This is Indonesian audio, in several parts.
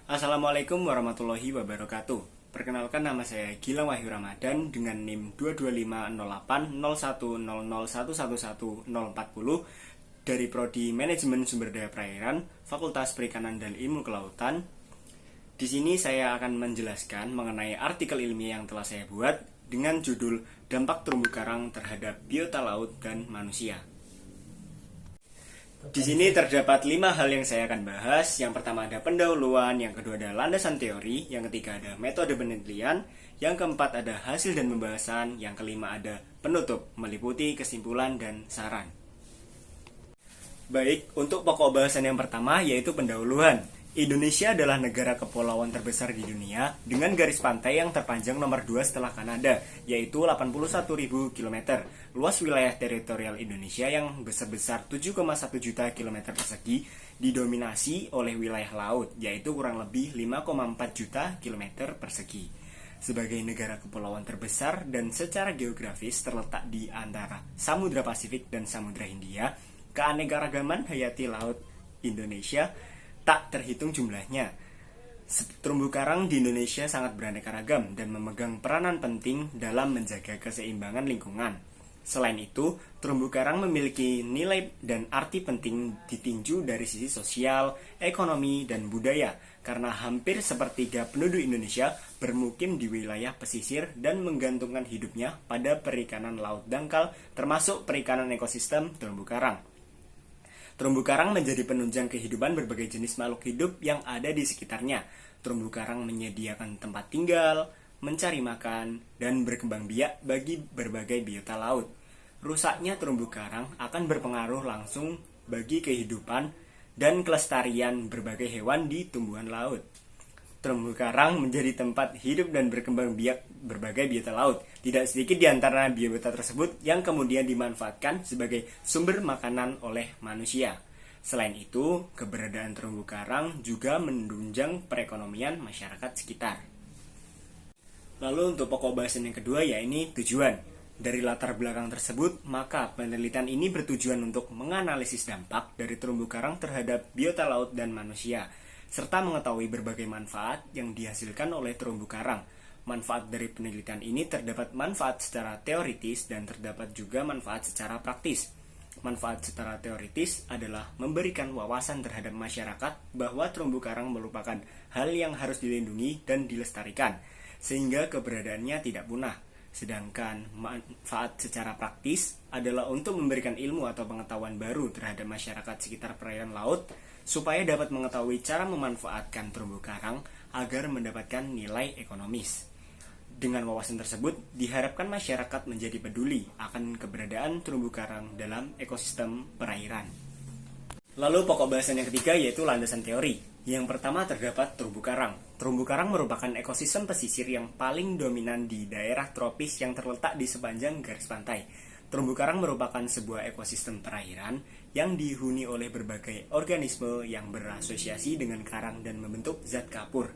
Assalamualaikum warahmatullahi wabarakatuh. Perkenalkan, nama saya Gilang Wahyu Ramadan dengan NIM 225080110111040 dari Prodi Manajemen Sumber Daya Perairan, Fakultas Perikanan dan Ilmu Kelautan. Di sini saya akan menjelaskan mengenai artikel ilmiah yang telah saya buat dengan judul Dampak Terumbu Karang Terhadap Biota Laut dan Manusia. Di sini terdapat 5 hal yang saya akan bahas. Yang pertama ada pendahuluan, yang kedua ada landasan teori, yang ketiga ada metode penelitian, yang keempat ada hasil dan pembahasan, yang kelima ada penutup, meliputi kesimpulan dan saran. Baik, untuk pokok bahasan yang pertama yaitu pendahuluan. Indonesia adalah negara kepulauan terbesar di dunia dengan garis pantai yang terpanjang nomor 2 setelah Kanada, yaitu 81.000 km. Luas wilayah teritorial Indonesia yang sebesar 7,1 juta km persegi didominasi oleh wilayah laut, yaitu kurang lebih 5,4 juta km persegi. Sebagai negara kepulauan terbesar dan secara geografis terletak di antara Samudra Pasifik dan Samudra Hindia, keanekaragaman hayati laut Indonesia tak terhitung jumlahnya. Terumbu karang di Indonesia sangat beraneka ragam dan memegang peranan penting dalam menjaga keseimbangan lingkungan. Selain itu, terumbu karang memiliki nilai dan arti penting ditinjau dari sisi sosial, ekonomi, dan budaya, karena hampir sepertiga penduduk Indonesia bermukim di wilayah pesisir dan menggantungkan hidupnya pada perikanan laut dangkal, termasuk perikanan ekosistem terumbu karang. Terumbu karang menjadi penunjang kehidupan berbagai jenis makhluk hidup yang ada di sekitarnya. Terumbu karang menyediakan tempat tinggal, mencari makan, dan berkembang biak bagi berbagai biota laut. Rusaknya terumbu karang akan berpengaruh langsung bagi kehidupan dan kelestarian berbagai hewan di tumbuhan laut. Terumbu karang menjadi tempat hidup dan berkembang biak berbagai biota laut. Tidak sedikit di antara biota tersebut yang kemudian dimanfaatkan sebagai sumber makanan oleh manusia. Selain itu, keberadaan terumbu karang juga menunjang perekonomian masyarakat sekitar. Lalu untuk pokok bahasan yang kedua, yaitu tujuan. Dari latar belakang tersebut, maka penelitian ini bertujuan untuk menganalisis dampak dari terumbu karang terhadap biota laut dan manusia, serta mengetahui berbagai manfaat yang dihasilkan oleh terumbu karang. Manfaat dari penelitian ini terdapat manfaat secara teoritis dan terdapat juga manfaat secara praktis. Manfaat secara teoritis adalah memberikan wawasan terhadap masyarakat bahwa terumbu karang merupakan hal yang harus dilindungi dan dilestarikan, sehingga keberadaannya tidak punah. Sedangkan manfaat secara praktis adalah untuk memberikan ilmu atau pengetahuan baru terhadap masyarakat sekitar perairan laut, supaya dapat mengetahui cara memanfaatkan terumbu karang agar mendapatkan nilai ekonomis. Dengan wawasan tersebut, diharapkan masyarakat menjadi peduli akan keberadaan terumbu karang dalam ekosistem perairan. Lalu pokok bahasan yang ketiga yaitu landasan teori. Yang pertama terdapat terumbu karang. Terumbu karang merupakan ekosistem pesisir yang paling dominan di daerah tropis yang terletak di sepanjang garis pantai. Terumbu karang merupakan sebuah ekosistem perairan yang dihuni oleh berbagai organisme yang berasosiasi dengan karang dan membentuk zat kapur.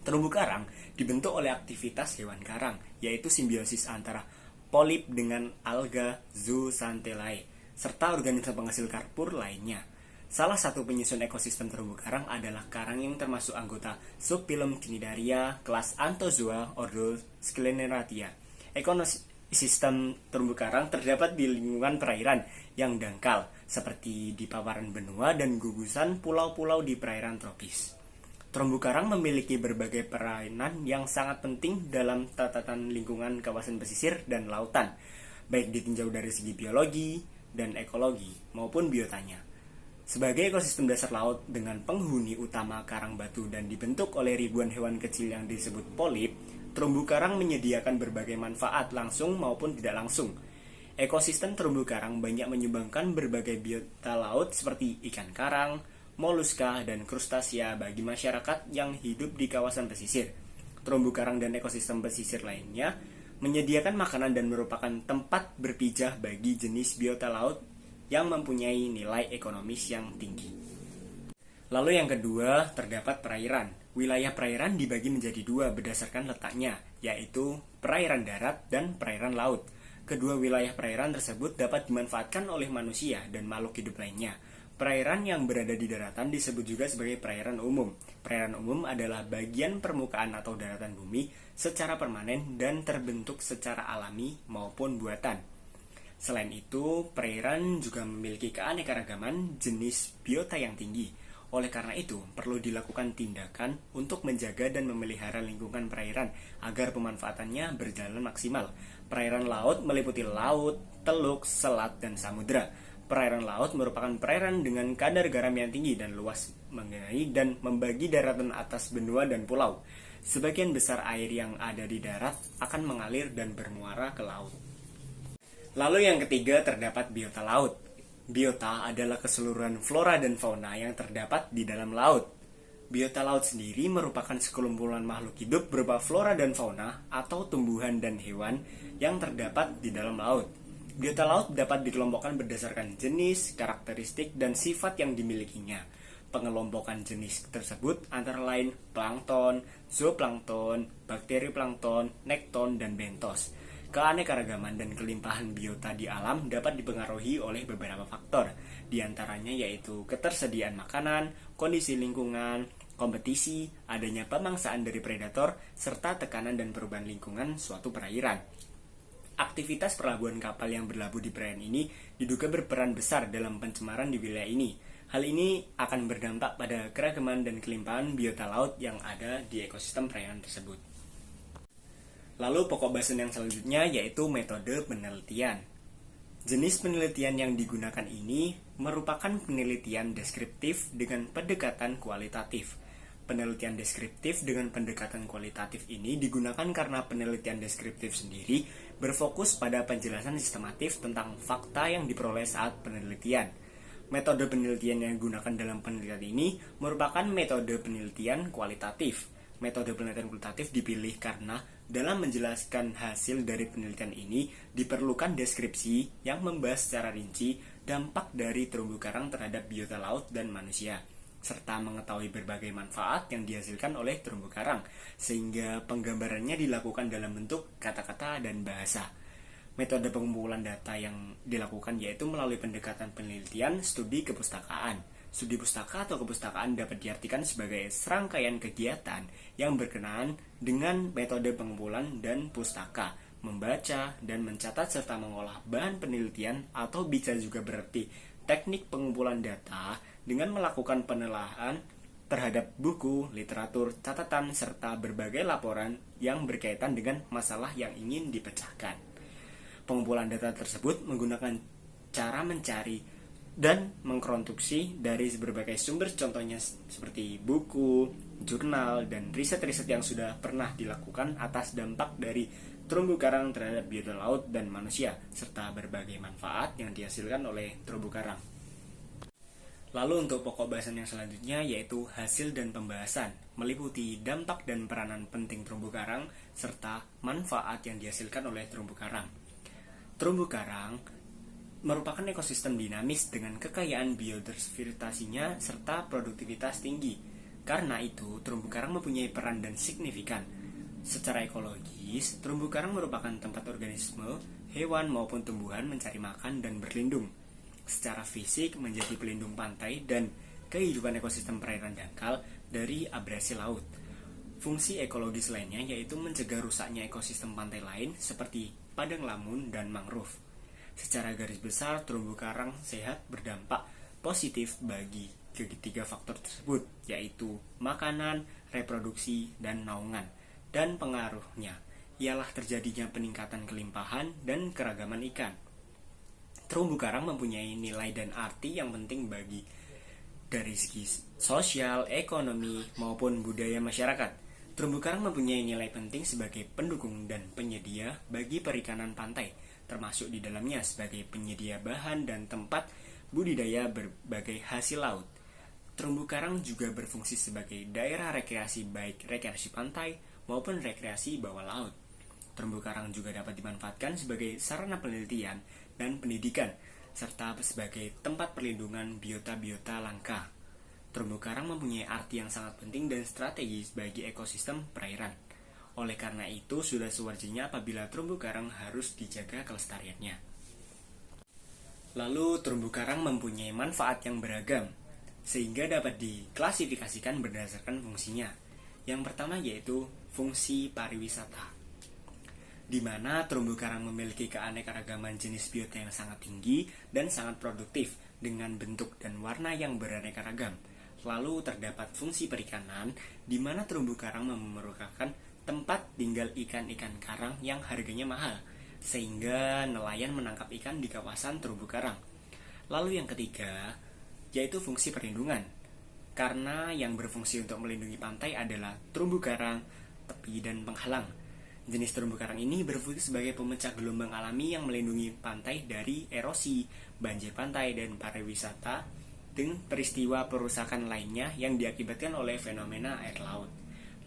Terumbu karang dibentuk oleh aktivitas hewan karang, yaitu simbiosis antara polip dengan alga zooxanthellae, serta organisme penghasil kapur lainnya. Salah satu penyusun ekosistem terumbu karang adalah karang yang termasuk anggota subfilum Cnidaria, kelas Anthozoa, ordo Sclerinatia. Ekosistem terumbu karang terdapat di lingkungan perairan yang dangkal, seperti di paparan benua dan gugusan pulau-pulau di perairan tropis. Terumbu karang memiliki berbagai peranan yang sangat penting dalam tatanan lingkungan kawasan pesisir dan lautan, baik ditinjau dari segi biologi dan ekologi maupun biotanya. Sebagai ekosistem dasar laut dengan penghuni utama karang batu dan dibentuk oleh ribuan hewan kecil yang disebut polip, terumbu karang menyediakan berbagai manfaat langsung maupun tidak langsung. Ekosistem terumbu karang banyak menyumbangkan berbagai biota laut seperti ikan karang, moluska, dan krustasea bagi masyarakat yang hidup di kawasan pesisir. Terumbu karang dan ekosistem pesisir lainnya menyediakan makanan dan merupakan tempat berpijah bagi jenis biota laut yang mempunyai nilai ekonomis yang tinggi. Lalu yang kedua, terdapat perairan. Wilayah perairan dibagi menjadi dua berdasarkan letaknya, yaitu perairan darat dan perairan laut. Kedua wilayah perairan tersebut dapat dimanfaatkan oleh manusia dan makhluk hidup lainnya. Perairan yang berada di daratan disebut juga sebagai perairan umum. Perairan umum adalah bagian permukaan atau daratan bumi secara permanen dan terbentuk secara alami maupun buatan. Selain itu, perairan juga memiliki keanekaragaman jenis biota yang tinggi. Oleh karena itu, perlu dilakukan tindakan untuk menjaga dan memelihara lingkungan perairan agar pemanfaatannya berjalan maksimal. Perairan laut meliputi laut, teluk, selat, dan samudra. Perairan laut merupakan perairan dengan kadar garam yang tinggi dan luas mengenai dan membagi daratan atas benua dan pulau. Sebagian besar air yang ada di darat akan mengalir dan bermuara ke laut. Lalu yang ketiga terdapat biota laut. Biota adalah keseluruhan flora dan fauna yang terdapat di dalam laut. Biota laut sendiri merupakan sekelumpulan makhluk hidup berupa flora dan fauna atau tumbuhan dan hewan yang terdapat di dalam laut. Biota laut dapat dikelompokkan berdasarkan jenis, karakteristik, dan sifat yang dimilikinya. Pengelompokan jenis tersebut antara lain plankton, zooplankton, bakteri plankton, nekton, dan bentos. Keanekaragaman dan kelimpahan biota di alam dapat dipengaruhi oleh beberapa faktor, di antaranya yaitu ketersediaan makanan, kondisi lingkungan, kompetisi, adanya pemangsaan dari predator, serta tekanan dan perubahan lingkungan suatu perairan. Aktivitas pelabuhan kapal yang berlabuh di perairan ini diduga berperan besar dalam pencemaran di wilayah ini. Hal ini akan berdampak pada keragaman dan kelimpahan biota laut yang ada di ekosistem perairan tersebut. Lalu pokok bahasan yang selanjutnya yaitu metode penelitian. Jenis penelitian yang digunakan ini merupakan penelitian deskriptif dengan pendekatan kualitatif. Penelitian deskriptif dengan pendekatan kualitatif ini digunakan karena penelitian deskriptif sendiri berfokus pada penjelasan sistematif tentang fakta yang diperoleh saat penelitian. Metode penelitian yang digunakan dalam penelitian ini merupakan metode penelitian kualitatif. Metode penelitian kualitatif dipilih karena dalam menjelaskan hasil dari penelitian ini diperlukan deskripsi yang membahas secara rinci dampak dari terumbu karang terhadap biota laut dan manusia, serta mengetahui berbagai manfaat yang dihasilkan oleh terumbu karang, sehingga penggambarannya dilakukan dalam bentuk kata-kata dan bahasa. Metode pengumpulan data yang dilakukan yaitu melalui pendekatan penelitian studi kepustakaan. Studi pustaka atau kepustakaan dapat diartikan sebagai serangkaian kegiatan yang berkenaan dengan metode pengumpulan dan pustaka, membaca dan mencatat serta mengolah bahan penelitian, atau bisa juga berarti teknik pengumpulan data dengan melakukan penelaahan terhadap buku, literatur, catatan, serta berbagai laporan yang berkaitan dengan masalah yang ingin dipecahkan. Pengumpulan data tersebut menggunakan cara mencari dan mengkonstruksi dari berbagai sumber, contohnya seperti buku, jurnal, dan riset-riset yang sudah pernah dilakukan atas dampak dari terumbu karang terhadap biota laut dan manusia, serta berbagai manfaat yang dihasilkan oleh terumbu karang. Lalu untuk pokok bahasan yang selanjutnya yaitu hasil dan pembahasan, meliputi dampak dan peranan penting terumbu karang serta manfaat yang dihasilkan oleh terumbu karang. Terumbu karang merupakan ekosistem dinamis dengan kekayaan biodiversitasnya serta produktivitas tinggi. Karena itu, terumbu karang mempunyai peran dan signifikan. Secara ekologis, terumbu karang merupakan tempat organisme, hewan maupun tumbuhan mencari makan dan berlindung. Secara fisik menjadi pelindung pantai dan kehidupan ekosistem perairan dangkal dari abrasi laut. Fungsi ekologis lainnya yaitu mencegah rusaknya ekosistem pantai lain seperti padang lamun dan mangrove. Secara garis besar, terumbu karang sehat berdampak positif bagi ketiga faktor tersebut, yaitu makanan, reproduksi, dan naungan. Dan pengaruhnya ialah terjadinya peningkatan kelimpahan dan keragaman ikan. Terumbu karang mempunyai nilai dan arti yang penting bagi dari segi sosial, ekonomi, maupun budaya masyarakat. Terumbu karang mempunyai nilai penting sebagai pendukung dan penyedia bagi perikanan pantai, termasuk di dalamnya sebagai penyedia bahan dan tempat budidaya berbagai hasil laut. Terumbu karang juga berfungsi sebagai daerah rekreasi, baik rekreasi pantai maupun rekreasi bawah laut. Terumbu karang juga dapat dimanfaatkan sebagai sarana penelitian dan pendidikan, serta sebagai tempat perlindungan biota-biota langka. Terumbu karang mempunyai arti yang sangat penting dan strategis bagi ekosistem perairan. Oleh karena itu, sudah sewajarnya apabila terumbu karang harus dijaga kelestariannya. Lalu terumbu karang mempunyai manfaat yang beragam, sehingga dapat diklasifikasikan berdasarkan fungsinya. Yang pertama yaitu fungsi pariwisata, di mana terumbu karang memiliki keanekaragaman jenis biota yang sangat tinggi dan sangat produktif dengan bentuk dan warna yang beraneka ragam. Lalu terdapat fungsi perikanan, di mana terumbu karang merupakan tempat tinggal ikan-ikan karang yang harganya mahal, sehingga nelayan menangkap ikan di kawasan terumbu karang. Lalu yang ketiga, yaitu fungsi perlindungan, karena yang berfungsi untuk melindungi pantai adalah terumbu karang, tepi, dan penghalang. Jenis terumbu karang ini berfungsi sebagai pemecah gelombang alami yang melindungi pantai dari erosi, banjir pantai, dan pariwisata dengan peristiwa perusakan lainnya yang diakibatkan oleh fenomena air laut.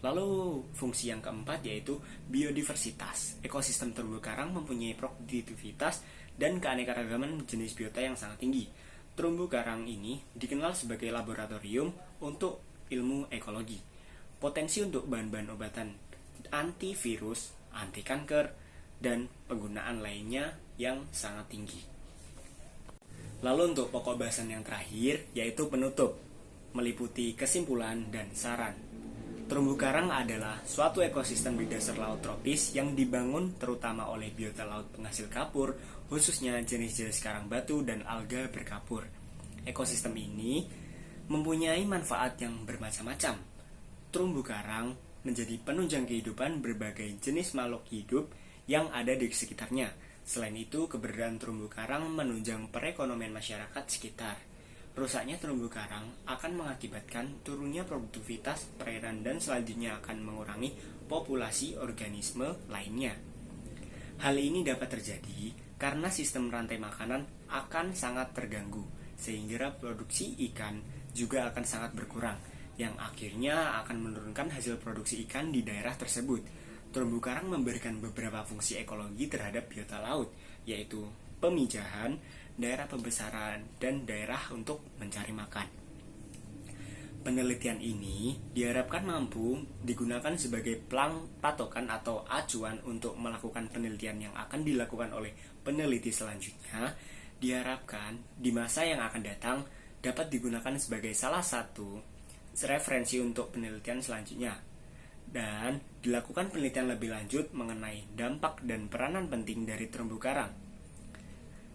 Lalu fungsi yang keempat yaitu biodiversitas. Ekosistem terumbu karang mempunyai produktivitas dan keanekaragaman jenis biota yang sangat tinggi. Terumbu karang ini dikenal sebagai laboratorium untuk ilmu ekologi. Potensi untuk bahan-bahan obatan antivirus, anti kanker, dan penggunaan lainnya yang sangat tinggi. Lalu untuk pokok bahasan yang terakhir yaitu penutup, meliputi kesimpulan dan saran. Terumbu karang adalah suatu ekosistem di dasar laut tropis yang dibangun terutama oleh biota laut penghasil kapur, khususnya jenis-jenis karang batu dan alga berkapur. Ekosistem ini mempunyai manfaat yang bermacam-macam. Terumbu karang menjadi penunjang kehidupan berbagai jenis makhluk hidup yang ada di sekitarnya. Selain itu, keberadaan terumbu karang menunjang perekonomian masyarakat sekitar. Rusaknya terumbu karang akan mengakibatkan turunnya produktivitas perairan dan selanjutnya akan mengurangi populasi organisme lainnya. Hal ini dapat terjadi karena sistem rantai makanan akan sangat terganggu, sehingga produksi ikan juga akan sangat berkurang, yang akhirnya akan menurunkan hasil produksi ikan di daerah tersebut. Terumbu karang memberikan beberapa fungsi ekologi terhadap biota laut, yaitu pemijahan, daerah pembesaran, dan daerah untuk mencari makan. Penelitian ini diharapkan mampu digunakan sebagai patokan atau acuan untuk melakukan penelitian yang akan dilakukan oleh peneliti selanjutnya. Diharapkan di masa yang akan datang dapat digunakan sebagai salah satu referensi untuk penelitian selanjutnya, dan dilakukan penelitian lebih lanjut mengenai dampak dan peranan penting dari terumbu karang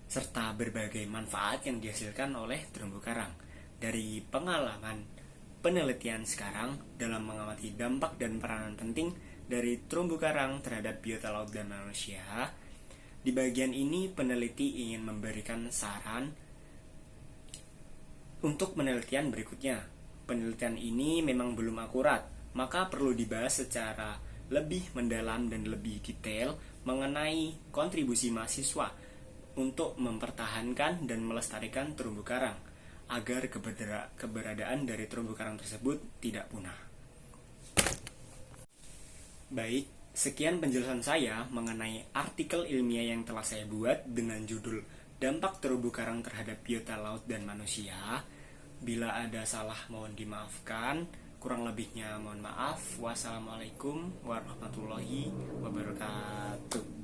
serta berbagai manfaat yang dihasilkan oleh terumbu karang. Dari pengalaman penelitian sekarang dalam mengamati dampak dan peranan penting dari terumbu karang terhadap biota laut dan manusia, di bagian ini peneliti ingin memberikan saran untuk penelitian berikutnya. Penelitian ini memang belum akurat, maka perlu dibahas secara lebih mendalam dan lebih detail mengenai kontribusi mahasiswa untuk mempertahankan dan melestarikan terumbu karang agar keberadaan dari terumbu karang tersebut tidak punah. Baik, sekian penjelasan saya mengenai artikel ilmiah yang telah saya buat dengan judul Dampak Terumbu Karang Terhadap Biota Laut dan Manusia. Bila ada salah mohon dimaafkan, kurang lebihnya mohon maaf. Wassalamualaikum warahmatullahi wabarakatuh.